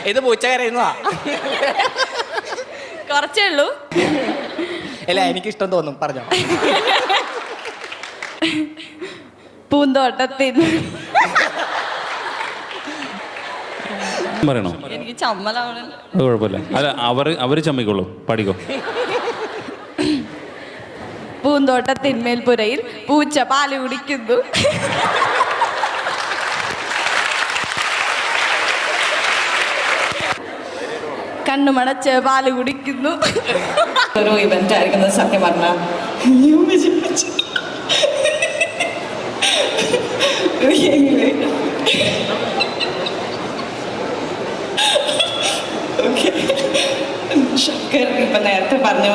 ഇത് പൂച്ച കരയുന്നതാ. കുറച്ചേ ഉള്ളൂ. അല്ല എനിക്കിഷ്ടം തോന്നും, പറഞ്ഞോ. പൂന്തോട്ടത്തിൽ പറയണോ? എനിക്ക് ചമ്മലാണ്. അത് കുഴപ്പമില്ല. അല്ല അവര് ചമ്മിക്കോളൂ, പാടിക്കോ. പൂന്തോട്ടത്തിന്മേൽ പുരയിൽ പൂച്ച പാല് കുടിക്കുന്നു. കണ്ണുമടച്ച് പാല് കുടിക്കുന്നു. ഒരു ഇവന്റ് ആയിരിക്കുന്നത് സത്യം പറഞ്ഞാൽ ശങ്കർ ഇപ്പൊ നേരത്തെ പറഞ്ഞ